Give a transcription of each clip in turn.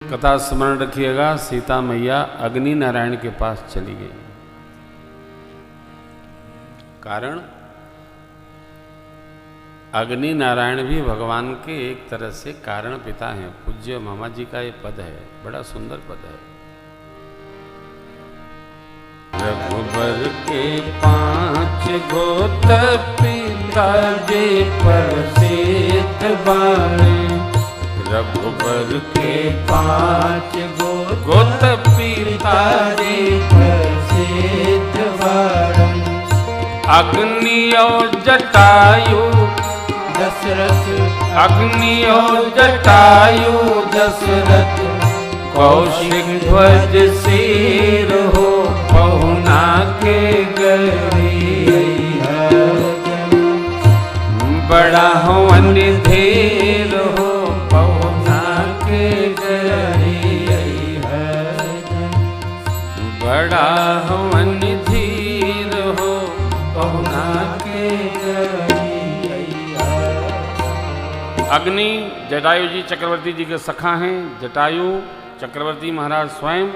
कथा स्मरण रखिएगा। सीता मैया अग्नि नारायण के पास चली गई। कारण अग्नि नारायण भी भगवान के एक तरह से कारण पिता हैं। पूज्य मामा जी का ये पद है, बड़ा सुंदर पद है। रघुबर के 5 गोत पिता जे प्रसिद्ध बाणे। रघुबर के 5 गोत पिता जे प्रसिद्ध बाणे। अग्नि और जटायु दशरथ, अग्नि और जटायु दशरथ। कौशिक ध्वज सिर हो पहुना के गरी। बड़ा हवन धीर हो पहुना के गरी। बड़ा हवन धीर हो पहुना के गरी। अग्नि जटायु जी चक्रवर्ती जी के सखा हैं। जटायु चक्रवर्ती महाराज स्वयं।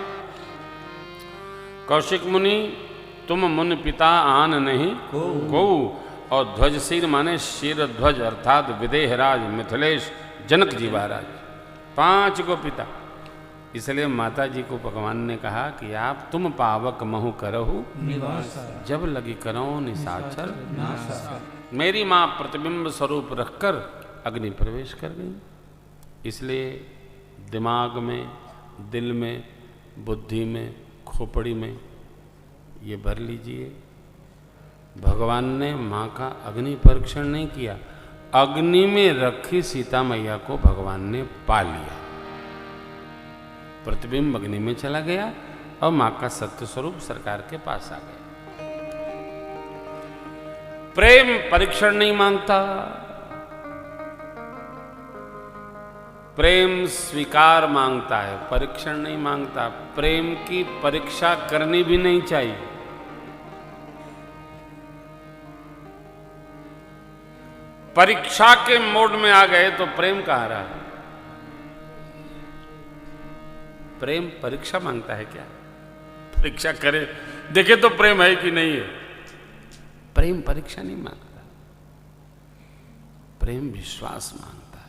कौशिक मुनि तुम मुनि पिता आन नहीं को। और ध्वजशीर माने शीर ध्वज अर्थात विदेहराज मिथिलेश जनक जी महाराज। 5 को पिता। इसलिए माता जी को भगवान ने कहा कि आप तुम पावक महु करहु जब लगी करो निशाचर। मेरी माँ प्रतिबिंब स्वरूप रखकर अग्नि प्रवेश कर गई। इसलिए दिमाग में, दिल में, बुद्धि में, खोपड़ी में ये भर लीजिए, भगवान ने माँ का अग्नि परीक्षण नहीं किया। अग्नि में रखी सीता मैया को भगवान ने पा लिया। प्रतिबिंब अग्नि में चला गया और माँ का सत्य स्वरूप सरकार के पास आ गया। प्रेम परीक्षण नहीं मांगता, प्रेम स्वीकार मांगता है, परीक्षण नहीं मांगता। प्रेम की परीक्षा करनी भी नहीं चाहिए। परीक्षा के मोड में आ गए तो प्रेम कहाँ रहा। प्रेम परीक्षा मांगता है क्या? परीक्षा करे देखे तो प्रेम है कि नहीं है। प्रेम परीक्षा नहीं मांगता, प्रेम विश्वास मांगता।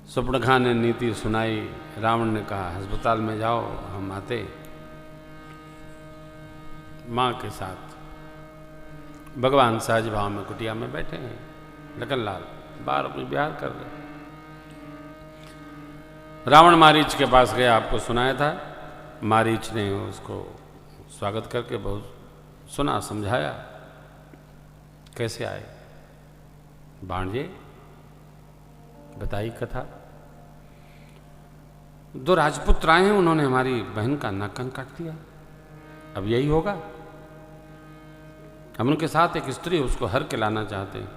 सुपड़खा ने नीति सुनाई। रावण ने कहा अस्पताल में जाओ, हम आते। माँ के साथ भगवान सहज भाव में कुटिया में बैठे हैं। लखनलाल बाहर अपनी बिहार कर रहे। रावण मारीच के पास गया, आपको सुनाया था। मारीच ने उसको स्वागत करके बहुत सुना, समझाया। कैसे आए भांजे, बताई कथा। 2 राजपुत्र आए हैं, उन्होंने हमारी बहन का नाक काट दिया। अब यही होगा। हम उनके साथ एक स्त्री, उसको हर के लाना चाहते हैं।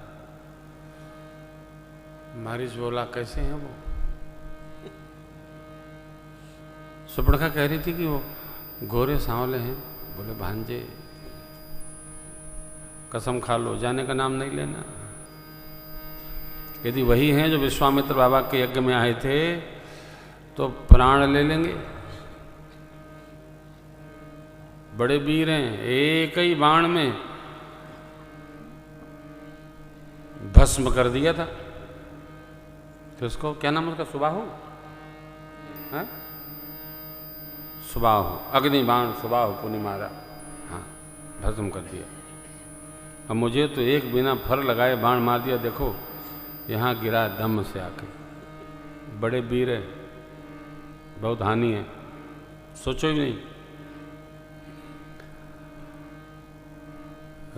मारीच बोला कैसे हैं वो? सुपड़खा कह रही थी कि वो गोरे सांवले हैं। बोले भांजे कसम खा लो, जाने का नाम नहीं लेना। यदि वही हैं जो विश्वामित्र बाबा के यज्ञ में आए थे तो प्राण ले लेंगे। बड़े वीर हैं, एक ही बाण में भस्म कर दिया था। तो उसको क्या नाम उसका, सुबाहु है? सुबाहु, अग्नि बाण सुबाहु पुनि मारा। हाँ, भस्म कर दिया। अब मुझे तो एक बिना फर लगाए बाण मार दिया। देखो यहाँ गिरा दम से आके। बड़े वीर है, बहुत हानि है, सोचो ही नहीं।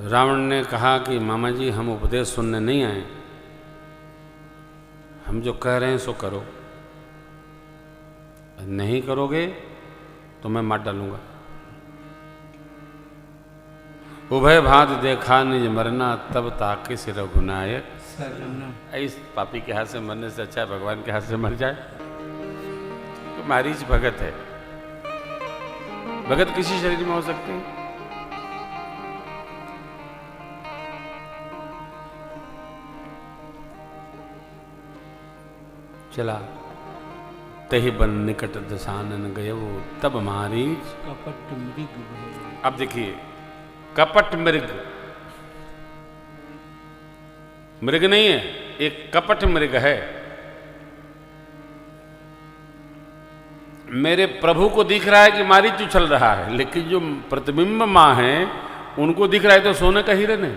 रावण ने कहा कि मामा जी हम उपदेश सुनने नहीं आए, हम जो कह रहे हैं सो करो। नहीं करोगे तो मैं मार डालूंगा। उभय भात देखा निज मरना, तब ताके से रघुनायक। इस पापी के हाथ से मरने से अच्छा भगवान के हाथ से मर जाए। तो मारीच भगत है। भगत किसी शरीर में हो सकते हैं। चला तहि बन निकट दशानन गयो तब मारीच कपट मृग भयो। अब देखिए, कपट मृग, मृग नहीं है, एक कपट मृग है। मेरे प्रभु को दिख रहा है कि मारीच उछल रहा है, लेकिन जो प्रतिबिंब मां है उनको दिख रहा है तो सोने का हिरन है।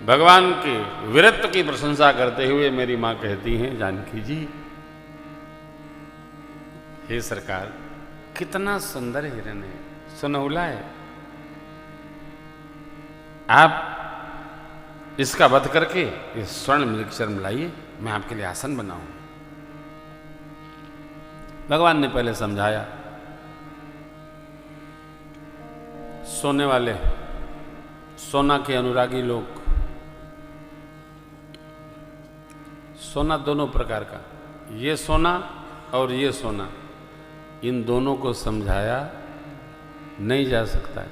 भगवान के वीरत्व की प्रशंसा करते हुए मेरी मां कहती हैं, जानकी जी, हे सरकार, कितना सुंदर हिरन है, सुनौला है, आप इसका वध करके इस स्वर्ण मृग चर्म लाइए, मैं आपके लिए आसन बनाऊं। भगवान ने पहले समझाया, सोने वाले, सोना के अनुरागी लोग, सोना दोनों प्रकार का, ये सोना और ये सोना, इन दोनों को समझाया नहीं जा सकता है।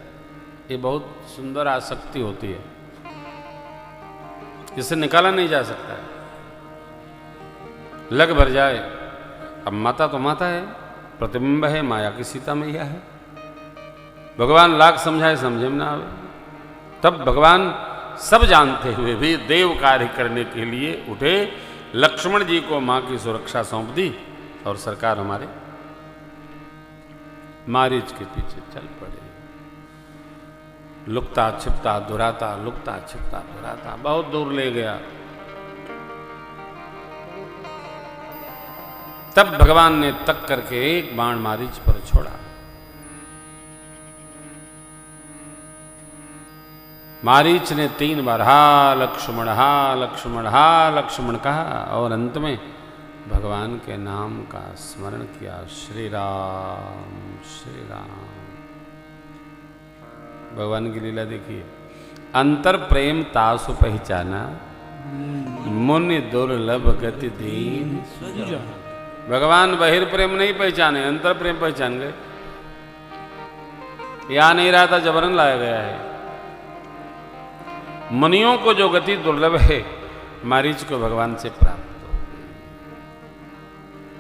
ये बहुत सुंदर आसक्ति होती है, इसे निकाला नहीं जा सकता है। लग भर जाए, अब माता तो माता है, प्रतिबिंब है, माया की सीता मैया है। भगवान लाख समझाए, समझे में ना आवे। तब भगवान सब जानते हुए भी देव कार्य करने के लिए उठे, लक्ष्मण जी को मां की सुरक्षा सौंप दी और सरकार हमारे मारीच के पीछे चल पड़े। लुकता छिपता दुराता, लुकता छिपता दुराता, बहुत दूर ले गया। तब भगवान ने तक करके एक बाण मारीच पर छोड़ा। मारीच ने 3 बार हा लक्ष्मण, हा लक्ष्मण, हा लक्ष्मण कहा और अंत में भगवान के नाम का स्मरण किया, श्री राम श्री राम। भगवान की लीला देखिए, अंतर प्रेम तासु पहचाना, मुनि दुर्लभ गति दीन सुजाना। भगवान बहिर्प्रेम नहीं पहचाने, अंतर प्रेम पहचान गए। यहां नहीं रहा था, जबरन लाया गया है। मुनियों को जो गति दुर्लभ है, मारीच को भगवान से प्राप्त।